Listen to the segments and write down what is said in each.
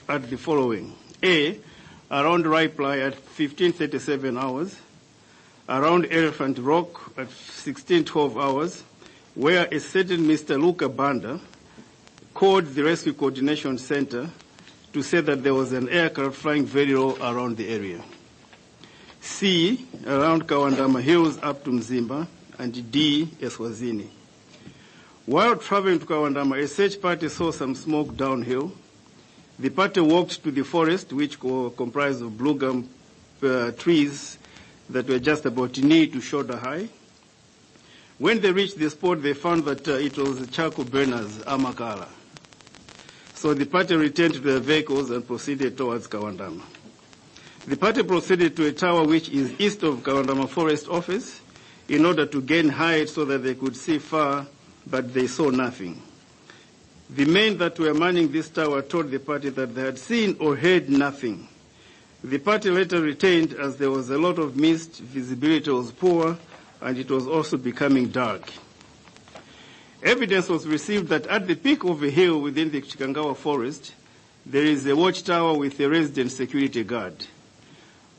at the following. A, around Reply at 15:37 hours, around Elephant Rock at 16:12 hours, where a certain Mr. Luca Banda called the Rescue Coordination Center to say that there was an aircraft flying very low around the area. C, around Kawandama Hills up to Mzimba, and D, Eswazini. While traveling to Kawandama, a search party saw some smoke downhill. The party walked to the forest, which comprised of blue gum trees that were just about knee to shoulder high. When they reached the spot, they found that it was charcoal burners, Amakala. So the party returned to their vehicles and proceeded towards Kawandama. The party proceeded to a tower which is east of Kawandama Forest Office in order to gain height so that they could see far, but they saw nothing. The men that were manning this tower told the party that they had seen or heard nothing. The party later retained as there was a lot of mist, visibility was poor, and it was also becoming dark. Evidence was received that at the peak of a hill within the Chikangawa forest, there is a watchtower with a resident security guard.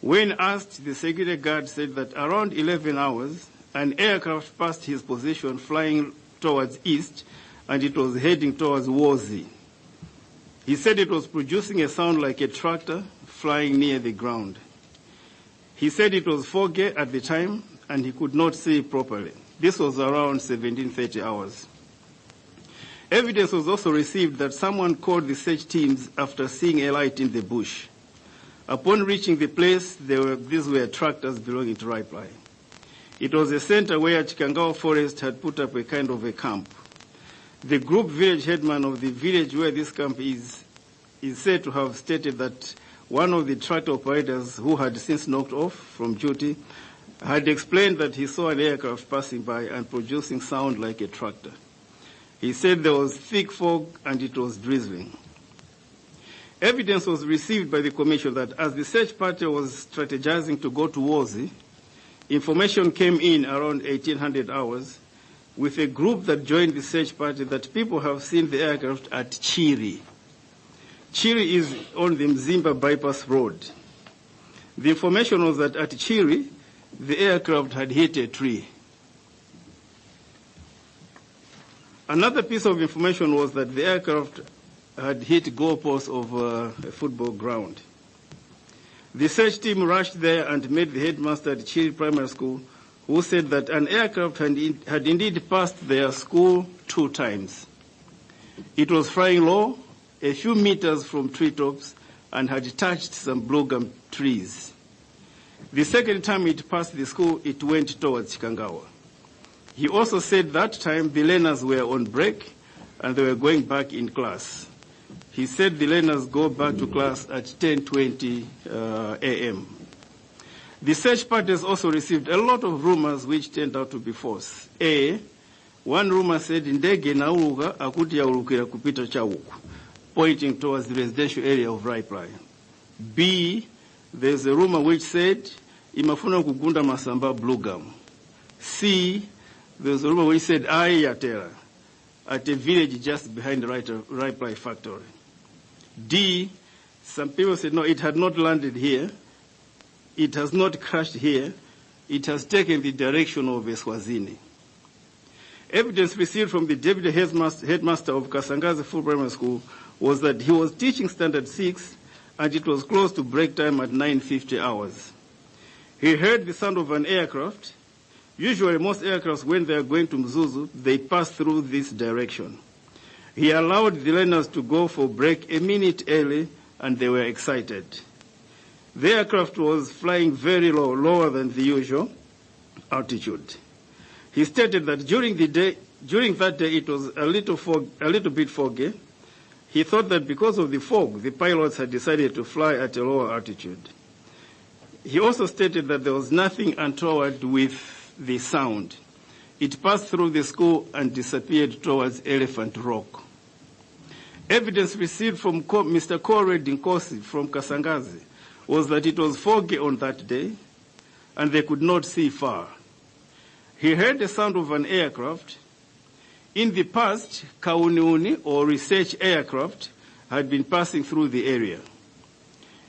When asked, the security guard said that around 11 hours, an aircraft passed his position flying towards east, and it was heading towards Wozi. He said it was producing a sound like a tractor flying near the ground. He said it was foggy at the time, and he could not see properly. This was around 17:30 hours. Evidence was also received that someone called the search teams after seeing a light in the bush. Upon reaching the place, these were tractors belonging to Reply. It was a center where Chikangawa Forest had put up a kind of a camp. The group village headman of the village where this camp is said to have stated that one of the tractor operators, who had since knocked off from duty, had explained that he saw an aircraft passing by and producing sound like a tractor. He said there was thick fog and it was drizzling. Evidence was received by the commission that as the search party was strategizing to go to Wozi, information came in around 1800 hours with a group that joined the search party that people have seen the aircraft at Chiri. Chiri is on the Mzimba bypass road. The information was that at Chiri, the aircraft had hit a tree. Another piece of information was that the aircraft had hit goalposts of a football ground. The search team rushed there and met the headmaster at Chiri Primary School, who said that an aircraft had indeed passed their school 2 times. It was flying low, a few meters from treetops, and had touched some blue gum trees. The second time it passed the school, it went towards Chikangawa. He also said that time the learners were on break and they were going back in class. He said the learners go back to class at 10:20 a.m. The search parties also received a lot of rumors which turned out to be false. A, one rumor said ndege nauluka akuti yaulukira kupita chauku, pointing towards the residential area of Reply. B, there's a rumor which said imafuna kugunda masamba blue gum. C, there's a rumor which said Ayatera at a village just behind the Reply factory. D, some people said no, it had not landed here. It has not crashed here. It has taken the direction of Eswazini. Evidence received from the deputy headmaster of Kasangazi Full Primary School was that he was teaching Standard 6 and it was close to break time at 9:50 hours. He heard the sound of an aircraft. Usually most aircrafts, when they are going to Mzuzu, they pass through this direction. He allowed the learners to go for break a minute early and they were excited. The aircraft was flying very low, lower than the usual altitude. He stated that during that day it was a little bit foggy. He thought that because of the fog, the pilots had decided to fly at a lower altitude. He also stated that there was nothing untoward with the sound. It passed through the school and disappeared towards Elephant Rock. Evidence received from Mr. Kore Dinkosi from Kasangazi was that it was foggy on that day and they could not see far. He heard the sound of an aircraft. In the past, Kauniuni or research aircraft had been passing through the area.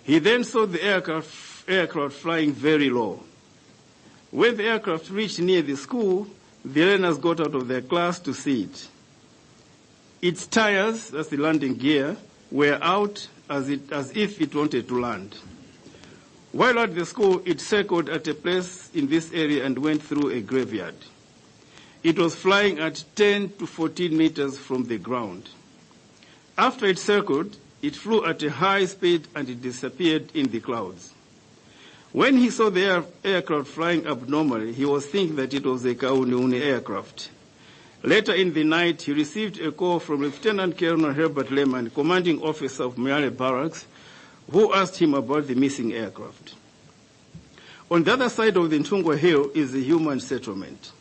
He then saw the aircraft flying very low. When the aircraft reached near the school, the learners got out of their class to see it. Its tires, that's the landing gear, were out as if it wanted to land. While at the school, it circled at a place in this area and went through a graveyard. It was flying at 10 to 14 meters from the ground. After it circled, it flew at a high speed and it disappeared in the clouds. When he saw the aircraft flying abnormally, he was thinking that it was a Kauniuni aircraft. Later in the night, he received a call from Lieutenant Colonel Herbert Lehman, commanding officer of Moyale Barracks, who asked him about the missing aircraft. On the other side of the Ntungwa Hill is a human settlement.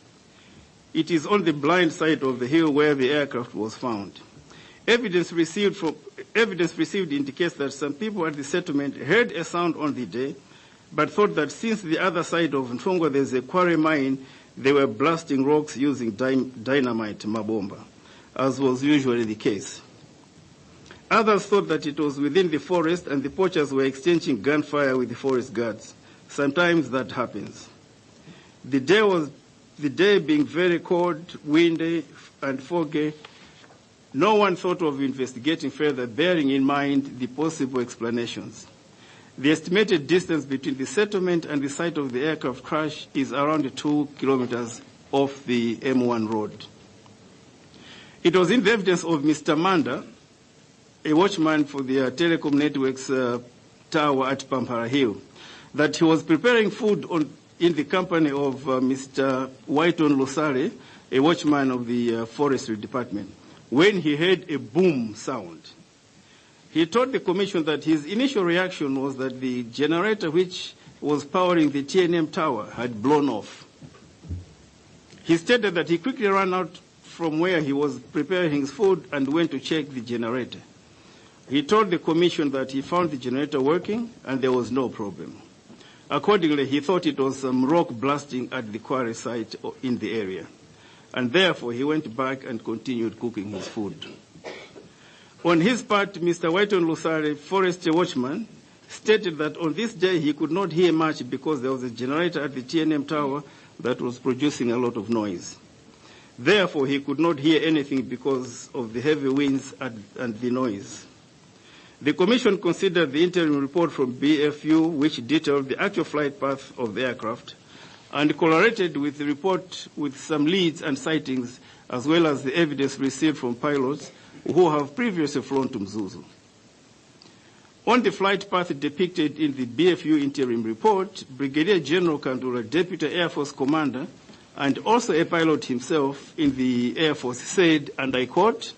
It is on the blind side of the hill where the aircraft was found. Evidence received indicates that some people at the settlement heard a sound on the day, but thought that since the other side of Ntungwa there's a quarry mine, they were blasting rocks using dynamite, mabomba, as was usually the case. Others thought that it was within the forest and the poachers were exchanging gunfire with the forest guards. Sometimes that happens. The day being very cold, windy, and foggy, no one thought of investigating further, bearing in mind the possible explanations. The estimated distance between the settlement and the site of the aircraft crash is around 2 kilometers off the M1 road. It was in the evidence of Mr. Manda, a watchman for the telecom networks tower at Pampara Hill, that he was preparing food in the company of Mr. Whiton Lusare, a watchman of the forestry department, when he heard a boom sound. He told the commission that his initial reaction was that the generator which was powering the TNM tower had blown off. He stated that he quickly ran out from where he was preparing his food and went to check the generator. He told the commission that he found the generator working and there was no problem. Accordingly, he thought it was some rock blasting at the quarry site in the area. And therefore, he went back and continued cooking his food. On his part, Mr. Whiton Lusare, forest watchman, stated that on this day he could not hear much because there was a generator at the TNM tower that was producing a lot of noise. Therefore, he could not hear anything because of the heavy winds and the noise. The Commission considered the interim report from BFU, which detailed the actual flight path of the aircraft, and corroborated with the report with some leads and sightings, as well as the evidence received from pilots who have previously flown to Mzuzu. On the flight path depicted in the BFU interim report, Brigadier General Kandula, Deputy Air Force Commander, and also a pilot himself in the Air Force said, and I quote,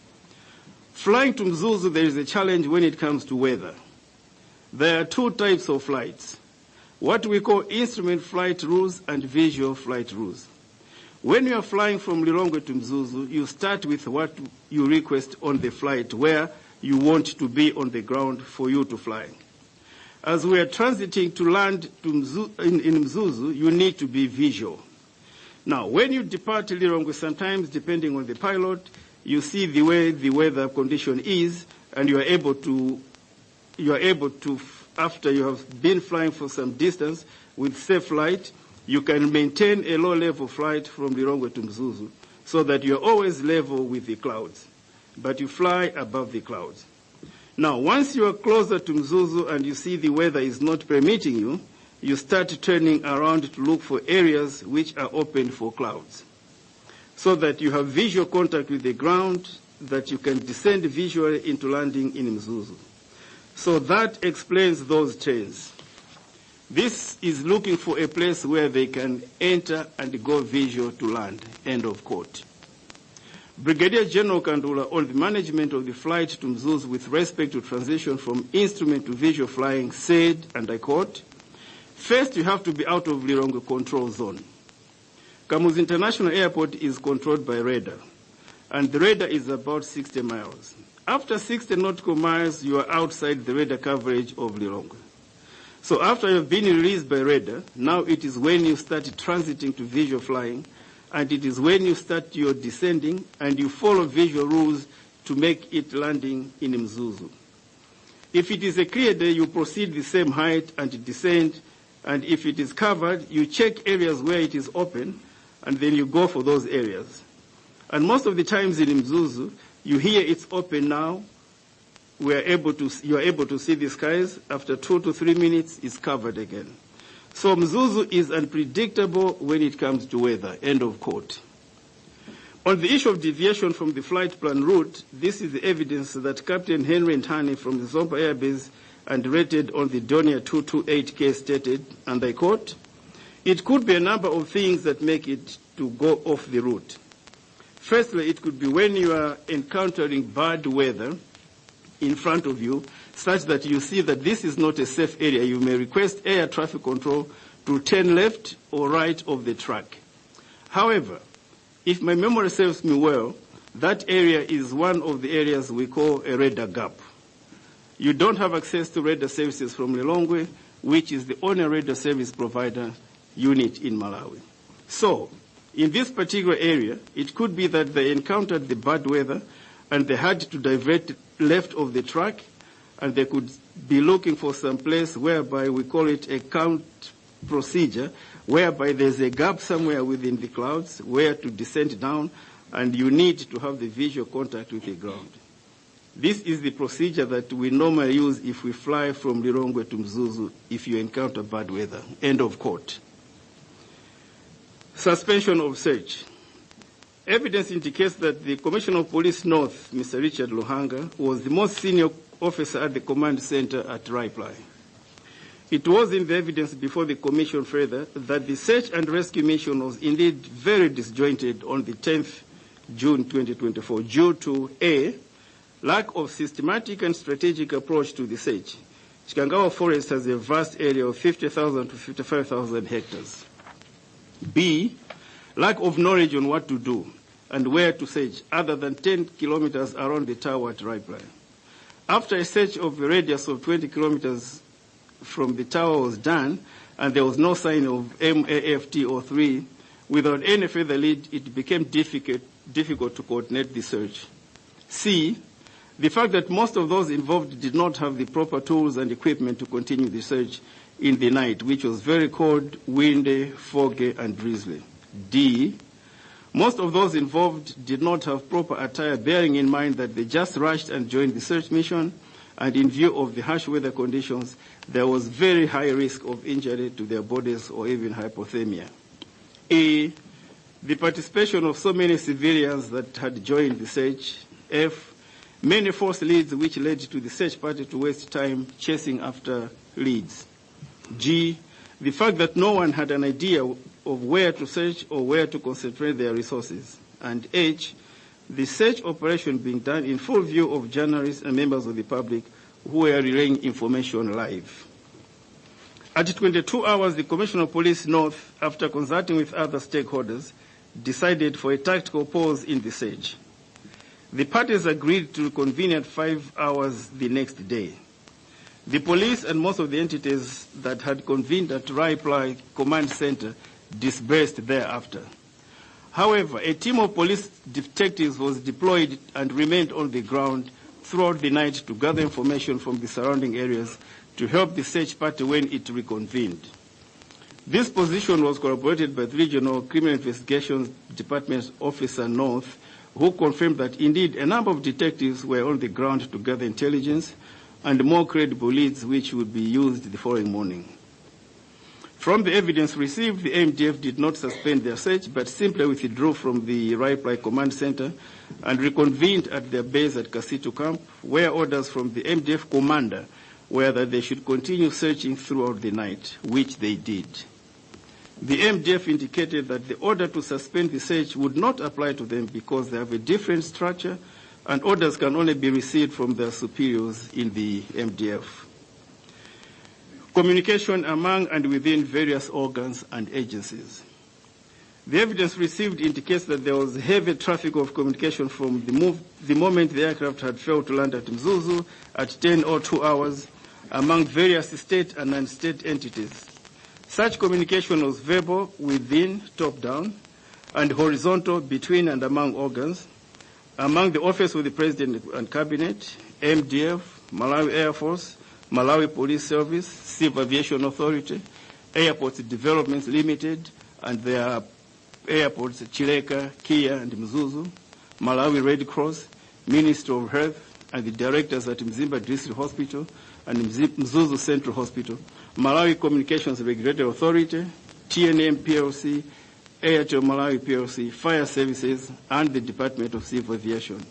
"Flying to Mzuzu, there is a challenge when it comes to weather. There are two types of flights, what we call instrument flight rules and visual flight rules. When you are flying from Lilongwe to Mzuzu, you start with what you request on the flight, where you want to be on the ground for you to fly. As we are transiting to land in Mzuzu, you need to be visual. Now, when you depart Lilongwe, sometimes depending on the pilot, you see the way the weather condition is, and you are able to, after you have been flying for some distance with safe flight, you can maintain a low-level flight from Lilongwe to Mzuzu so that you are always level with the clouds, but you fly above the clouds. Now, once you are closer to Mzuzu and you see the weather is not permitting you, you start turning around to look for areas which are open for clouds, so that you have visual contact with the ground, that you can descend visually into landing in Mzuzu. So that explains those trains. This is looking for a place where they can enter and go visual to land, end of quote. Brigadier General Kandula, on the management of the flight to Mzuzu with respect to transition from instrument to visual flying, said, and I quote, "First, you have to be out of Lilongwe control zone. Kamuzu International Airport is controlled by radar, and the radar is about 60 miles. After 60 nautical miles, you are outside the radar coverage of Lilongwe. So after you've been released by radar, now it is when you start transiting to visual flying, and it is when you start your descending, and you follow visual rules to make it landing in Mzuzu. If it is a clear day, you proceed the same height and descend, and if it is covered, you check areas where it is open, and then you go for those areas. And most of the times in Mzuzu, you hear it's open now, you are able to see the skies. After 2 to 3 minutes, it's covered again. So Mzuzu is unpredictable when it comes to weather, end of quote. On the issue of deviation from the flight plan route, this is the evidence that Captain Henry Ntani from the Zomba Air Base and rated on the Donia 228 case stated, and I quote, "It could be a number of things that make it to go off the route. Firstly, it could be when you are encountering bad weather in front of you, such that you see that this is not a safe area. You may request air traffic control to turn left or right of the track. However, if my memory serves me well, that area is one of the areas we call a radar gap. You don't have access to radar services from Lilongwe, which is the only radar service provider unit in Malawi. So, in this particular area, it could be that they encountered the bad weather and they had to divert left of the track, and they could be looking for some place whereby we call it a count procedure, whereby there's a gap somewhere within the clouds where to descend down, and you need to have the visual contact with the ground. This is the procedure that we normally use if we fly from Lilongwe to Mzuzu if you encounter bad weather." End of quote. Suspension of search. Evidence indicates that the Commissioner of Police North, Mr. Richard Luhanga, was the most senior officer at the command center at Raipli. It was in the evidence before the Commission further that the search and rescue mission was indeed very disjointed on the 10th June 2024 due to A, lack of systematic and strategic approach to the search. Chikangawa Forest has a vast area of 50,000 to 55,000 hectares. B, lack of knowledge on what to do and where to search other than 10 kilometers around the tower at Raipli. After a search of a radius of 20 kilometers from the tower was done and there was no sign of MAFT or 3, without any further lead, it became difficult to coordinate the search. C, the fact that most of those involved did not have the proper tools and equipment to continue the search in the night, which was very cold, windy, foggy, and drizzly. D, most of those involved did not have proper attire, bearing in mind that they just rushed and joined the search mission, and in view of the harsh weather conditions, there was very high risk of injury to their bodies or even hypothermia. E, the participation of so many civilians that had joined the search. F, many false leads which led to the search party to waste time chasing after leads. G, the fact that no one had an idea of where to search or where to concentrate their resources. And H, the search operation being done in full view of journalists and members of the public who were relaying information live. At 22 hours, the Commissioner of Police North, after consulting with other stakeholders, decided for a tactical pause in the search. The parties agreed to convene at 5 hours the next day. The police and most of the entities that had convened at Raipli Command Center dispersed thereafter. However, a team of police detectives was deployed and remained on the ground throughout the night to gather information from the surrounding areas to help the search party when it reconvened. This position was corroborated by the Regional Criminal Investigations Department Officer North, who confirmed that indeed a number of detectives were on the ground to gather intelligence and more credible leads which would be used the following morning. From the evidence received, the MDF did not suspend their search, but simply withdrew from the Raipli Command Center and reconvened at their base at Kasitu Camp, where orders from the MDF commander were that they should continue searching throughout the night, which they did. The MDF indicated that the order to suspend the search would not apply to them because they have a different structure and orders can only be received from their superiors in the MDF. Communication among and within various organs and agencies. The evidence received indicates that there was heavy traffic of communication from the moment the aircraft had failed to land at Mzuzu at 10:02 hours among various state and non-state entities. Such communication was verbal within, top-down, and horizontal between and among organs, among the Office of the President and Cabinet, MDF, Malawi Air Force, Malawi Police Service, Civil Aviation Authority, Airports Developments Limited, and their airports, Chileka, Kia, and Mzuzu, Malawi Red Cross, Ministry of Health, and the directors at Mzimba District Hospital and Mzuzu Central Hospital, Malawi Communications Regulatory Authority, TNM PLC, Airtel Malawi PLC, Fire Services, and the Department of Civil Aviation.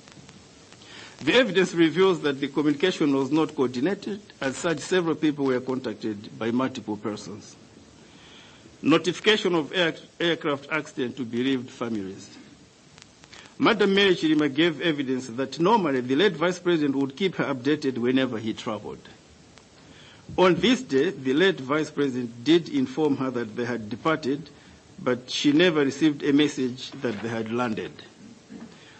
The evidence reveals that the communication was not coordinated. As such, several people were contacted by multiple persons. Notification of aircraft accident to bereaved families. Madam Mary Chilima gave evidence that normally the late Vice President would keep her updated whenever he traveled. On this day, the late Vice President did inform her that they had departed, but she never received a message that they had landed.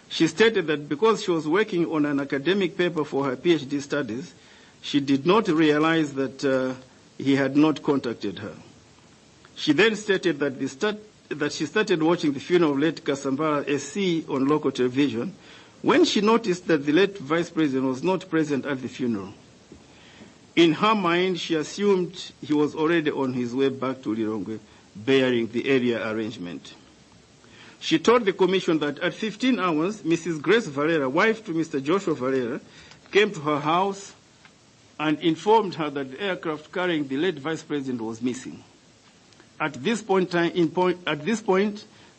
She stated that because she was working on an academic paper for her PhD studies, she did not realize that he had not contacted her. She then stated that she started watching the funeral of late Kasambara SC on local television when she noticed that the late Vice President was not present at the funeral. In her mind, she assumed he was already on his way back to Lilongwe, bearing the area arrangement. She told the Commission that at 15 hours, Mrs. Grace Valera, wife to Mr. Joshua Valera, came to her house and informed her that the aircraft carrying the late Vice President was missing. At this point,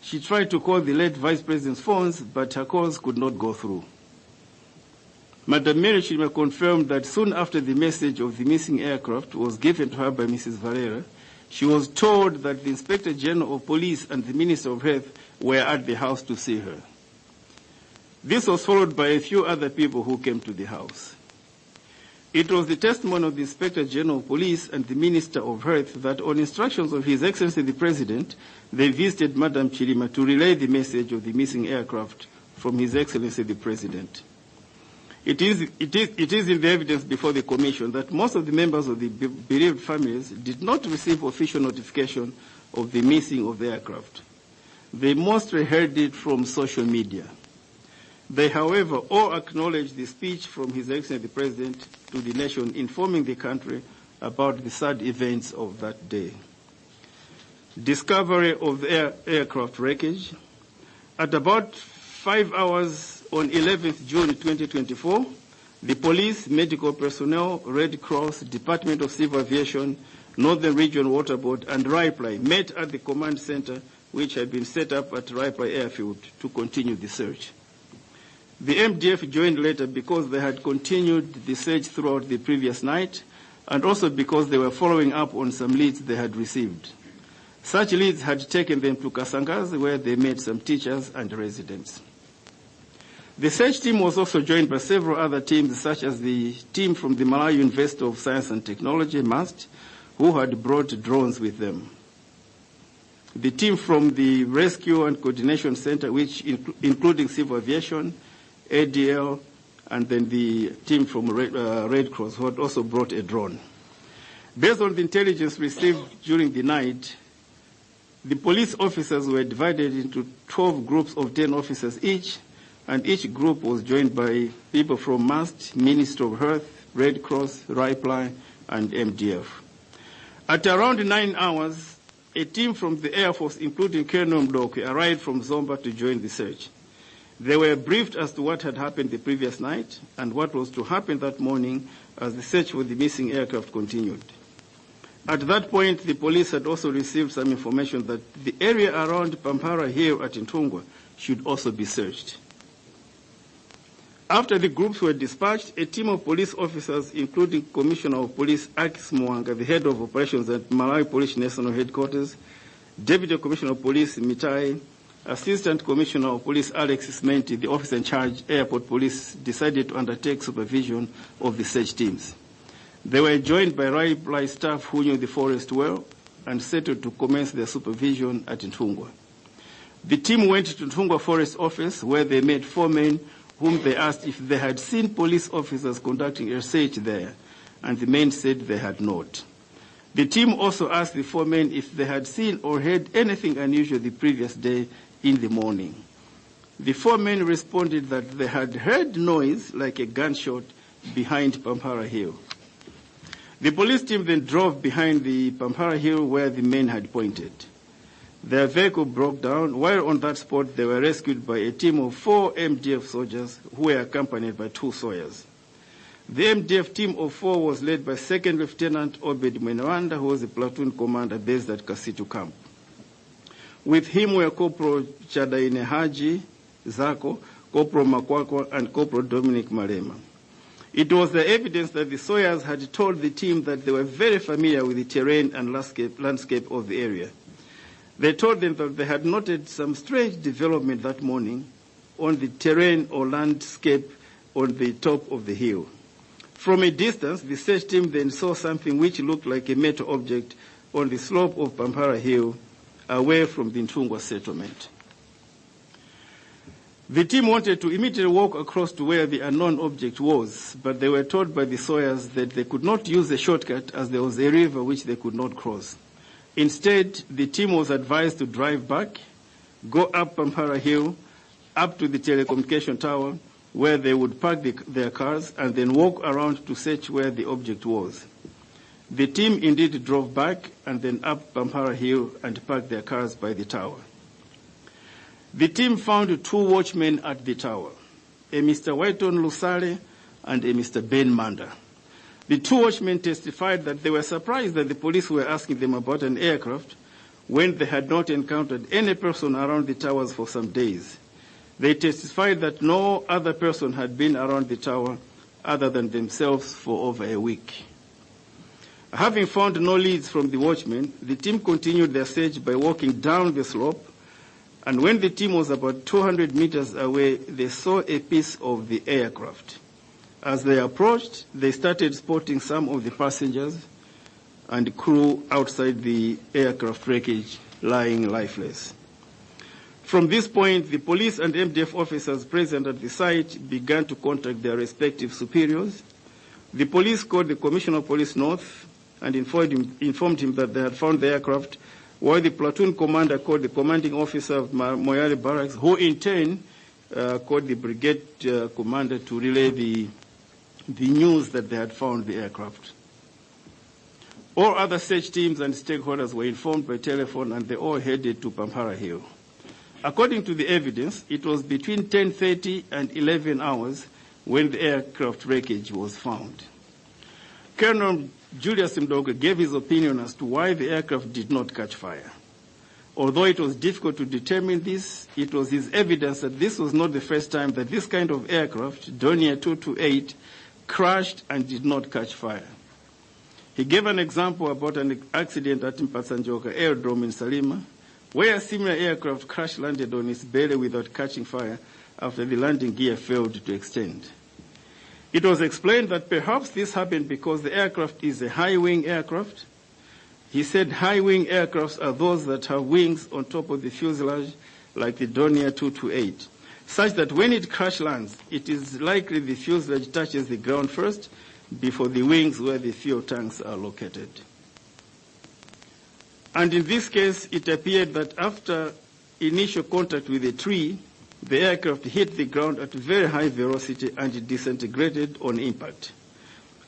she tried to call the late Vice President's phones, but her calls could not go through. Madam Mary Chilima confirmed that soon after the message of the missing aircraft was given to her by Mrs. Valera, she was told that the Inspector General of Police and the Minister of Health were at the house to see her. This was followed by a few other people who came to the house. It was the testimony of the Inspector General of Police and the Minister of Health that on instructions of His Excellency the President, they visited Madam Chilima to relay the message of the missing aircraft from His Excellency the President. It is in the evidence before the Commission that most of the members of the bereaved families did not receive official notification of the missing of the aircraft. They mostly heard it from social media. They, however, all acknowledged the speech from His Excellency the President to the nation, informing the country about the sad events of that day. Discovery of the aircraft wreckage. At about 5 hours on 11th June 2024, the police, medical personnel, Red Cross, Department of Civil Aviation, Northern Region Water Board, and RIPLI met at the command center which had been set up at RIPLI Airfield to continue the search. The MDF joined later because they had continued the search throughout the previous night and also because they were following up on some leads they had received. Such leads had taken them to Kasangas, where they met some teachers and residents. The search team was also joined by several other teams, such as the team from the Malawi University of Science and Technology, MAST, who had brought drones with them. The team from the Rescue and Coordination Center, which including Civil Aviation, ADL, and then the team from Red Cross, who had also brought a drone. Based on the intelligence received during the night, the police officers were divided into 12 groups of 10 officers each, and each group was joined by people from MAST, Ministry of Health, Red Cross, RIPLI, and MDF. At around 9 hours, a team from the Air Force, including Colonel Mdoke, arrived from Zomba to join the search. They were briefed as to what had happened the previous night and what was to happen that morning as the search for the missing aircraft continued. At that point, the police had also received some information that the area around Pampara here at Ntungwa should also be searched. After the groups were dispatched, a team of police officers, including Commissioner of Police Akis Mwanga, the head of operations at Malawi Police National Headquarters, Deputy Commissioner of Police Mitai, Assistant Commissioner of Police Alex Smenti, the officer in charge, Airport Police, decided to undertake supervision of the search teams. They were joined by RIPLI staff who knew the forest well and settled to commence their supervision at Ntungwa. The team went to Ntungwa Forest Office where they met 4 men whom they asked if they had seen police officers conducting a search there, and the men said they had not. The team also asked the 4 men if they had seen or heard anything unusual the previous day in the morning. The 4 men responded that they had heard noise like a gunshot behind Pampara Hill. The police team then drove behind the Pampara Hill where the men had pointed. Their vehicle broke down. While on that spot, they were rescued by a team of 4 MDF soldiers who were accompanied by 2 sawyers. The MDF team of 4 was led by Second Lieutenant Obed Mwenewanda, who was a platoon commander based at Kasitu Camp. With him were Corporal Chadaine Haji Zako, Corporal Makwakwa, and Corporal Dominic Malema. It was the evidence that the sawyers had told the team that they were very familiar with the terrain and landscape of the area. They told them that they had noted some strange development that morning on the terrain or landscape on the top of the hill. From a distance, the search team then saw something which looked like a metal object on the slope of Pampara Hill away from the Ntungwa settlement. The team wanted to immediately walk across to where the unknown object was, but they were told by the sawyers that they could not use a shortcut as there was a river which they could not cross. Instead, the team was advised to drive back, go up Pampara Hill, up to the telecommunication tower, where they would park their cars, and then walk around to search where the object was. The team indeed drove back and then up Pampara Hill and parked their cars by the tower. The team found 2 watchmen at the tower, a Mr. Waiton Lusale and a Mr. Ben Manda. The 2 watchmen testified that they were surprised that the police were asking them about an aircraft when they had not encountered any person around the towers for some days. They testified that no other person had been around the tower other than themselves for over a week. Having found no leads from the watchmen, the team continued their search by walking down the slope, and when the team was about 200 meters away, they saw a piece of the aircraft. As they approached, they started spotting some of the passengers and crew outside the aircraft wreckage lying lifeless. From this point, the police and MDF officers present at the site began to contact their respective superiors. The police called the Commissioner of Police North and informed him that they had found the aircraft, while the platoon commander called the commanding officer of Moyale Barracks, who in turn called the brigade commander to relay the news that they had found the aircraft. All other search teams and stakeholders were informed by telephone, and they all headed to Pampara Hill. According to the evidence, it was between 10:30 and 11 hours when the aircraft wreckage was found. Colonel Julius Mdoga gave his opinion as to why the aircraft did not catch fire. Although it was difficult to determine this, it was his evidence that this was not the first time that this kind of aircraft, Dornier 228, crashed and did not catch fire. He gave an example about an accident at Mpatsanjoka Aerodrome in Salima, where a similar aircraft crash landed on its belly without catching fire after the landing gear failed to extend. It was explained that perhaps this happened because the aircraft is a high-wing aircraft. He said high-wing aircrafts are those that have wings on top of the fuselage, like the Dornier 228, such that when it crash lands, it is likely the fuselage touches the ground first before the wings where the fuel tanks are located. And in this case, it appeared that after initial contact with a tree, the aircraft hit the ground at a very high velocity and it disintegrated on impact.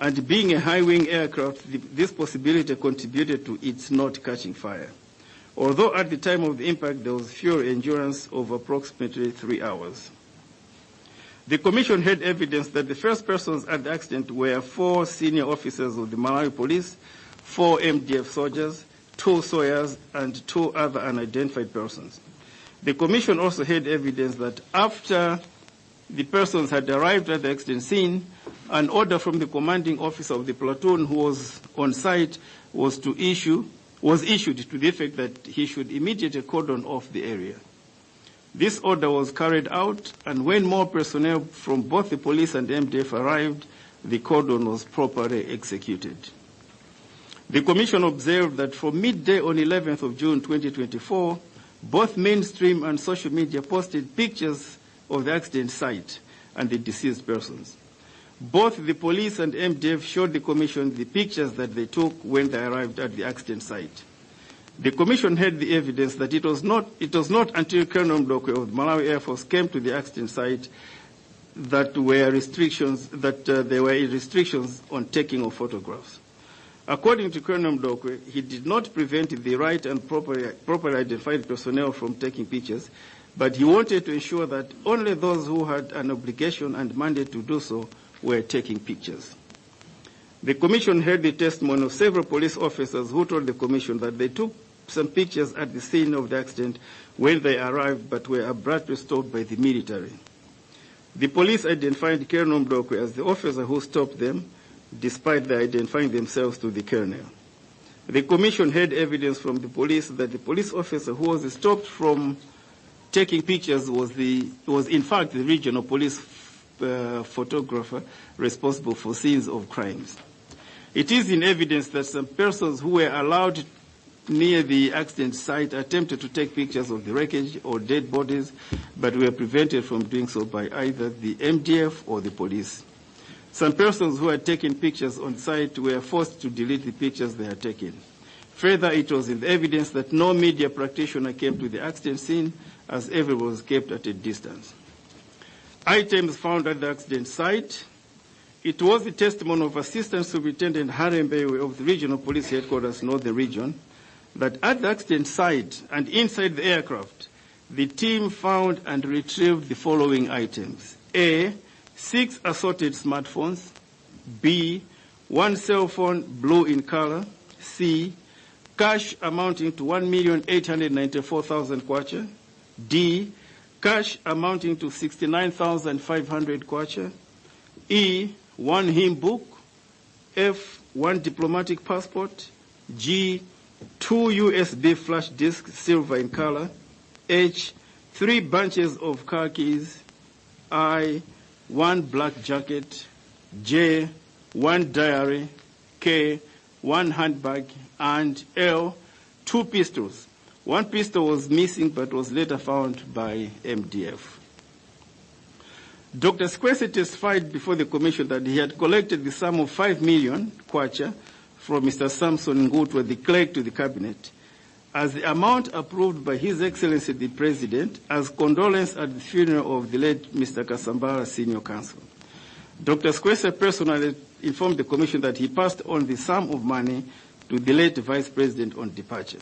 And being a high-wing aircraft, this possibility contributed to its not catching fire. Although at the time of the impact, there was fuel endurance of approximately 3 hours. The Commission had evidence that the first persons at the accident were 4 senior officers of the Malawi police, 4 MDF soldiers, 2 sawyers, and 2 other unidentified persons. The Commission also had evidence that after the persons had arrived at the accident scene, an order from the commanding officer of the platoon who was on site was issued to the effect that he should immediately cordon off the area. This order was carried out, and when more personnel from both the police and MDF arrived, the cordon was properly executed. The Commission observed that from midday on 11th of June 2024, both mainstream and social media posted pictures of the accident site and the deceased persons. Both the police and MDF showed the Commission the pictures that they took when they arrived at the accident site. The Commission had the evidence that it was not until Colonel Mdokwe of the Malawi Air Force came to the accident site that there were restrictions on taking of photographs. According to Colonel Mdokwe, he did not prevent the right and properly identified personnel from taking pictures, but he wanted to ensure that only those who had an obligation and mandate to do so were taking pictures. The Commission heard the testimony of several police officers who told the Commission that they took some pictures at the scene of the accident when they arrived, but were abruptly stopped by the military. The police identified Colonel Mdokwe as the officer who stopped them, despite their identifying themselves to the colonel. The Commission had evidence from the police that the police officer who was stopped from taking pictures was in fact the regional police photographer responsible for scenes of crimes. It is in evidence that some persons who were allowed near the accident site attempted to take pictures of the wreckage or dead bodies, but were prevented from doing so by either the MDF or the police. Some persons who had taken pictures on site were forced to delete the pictures they had taken. Further, it was in the evidence that no media practitioner came to the accident scene, as everyone was kept at a distance. Items found at the accident site. It was the testimony of Assistant Superintendent Harembewe of the Regional Police Headquarters, Northern Region, that at the accident site and inside the aircraft, the team found and retrieved the following items. A, 6 assorted smartphones. B, 1 cell phone, blue in color. C, cash amounting to 1,894,000 kwacha. D, cash amounting to 69,500 kwacha. E, 1 hymn book. F, 1 diplomatic passport. G, 2 USB flash disks, silver in color. H, 3 bunches of car keys. I, 1 black jacket. J, 1 diary. K, 1 handbag. And L, 2 pistols. 1 pistol was missing but was later found by MDF. Dr. Squese testified before the Commission that he had collected the sum of 5 million kwacha from Mr. Samson Ngutwa, the clerk to the Cabinet, as the amount approved by His Excellency the President as condolence at the funeral of the late Mr. Kasambara, Senior Counsel. Dr. Squese personally informed the Commission that he passed on the sum of money to the late Vice President on departure.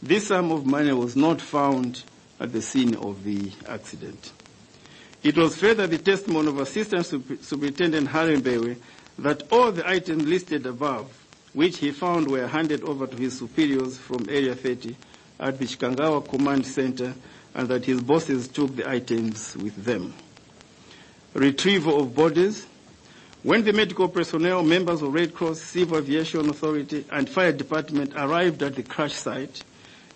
This sum of money was not found at the scene of the accident. It was further the testimony of Assistant Superintendent Harembewe that all the items listed above, which he found were handed over to his superiors from Area 30 at the Chikangawa Command Center, and that his bosses took the items with them. Retrieval of bodies. When the medical personnel, members of Red Cross, Civil Aviation Authority, and Fire Department arrived at the crash site,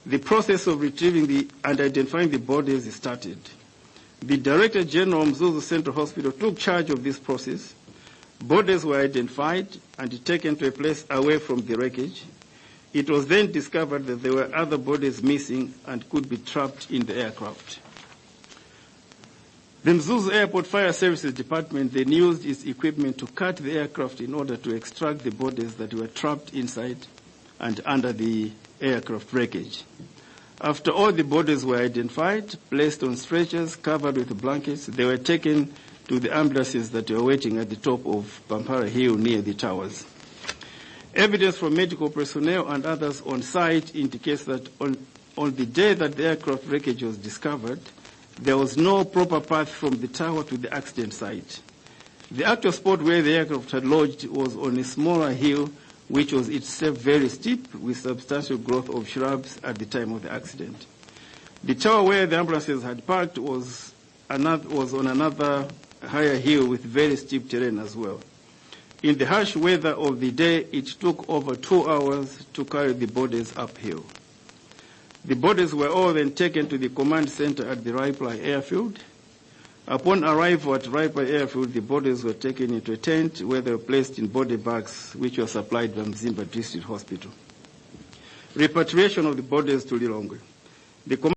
the process of retrieving and identifying the bodies started. The Director General of Mzuzu Central Hospital took charge of this process. Bodies were identified and taken to a place away from the wreckage. It was then discovered that there were other bodies missing and could be trapped in the aircraft. The Mzuzu Airport Fire Services Department then used its equipment to cut the aircraft in order to extract the bodies that were trapped inside and under the aircraft wreckage. After all the bodies were identified, placed on stretchers, covered with blankets, they were taken to the ambulances that were waiting at the top of Pampara Hill near the towers. Evidence from medical personnel and others on site indicates that on the day that the aircraft wreckage was discovered, there was no proper path from the tower to the accident site. The actual spot where the aircraft had lodged was on a smaller hill, which was itself very steep with substantial growth of shrubs at the time of the accident. The tower where the ambulances had parked was on another higher hill with very steep terrain as well. In the harsh weather of the day, it took over 2 hours to carry the bodies uphill. The bodies were all then taken to the command center at the Raipai airfield. Upon arrival at Raipai airfield, the bodies were taken into a tent where they were placed in body bags, which were supplied by Mzimba District Hospital. Repatriation of the bodies to Lilongwe. The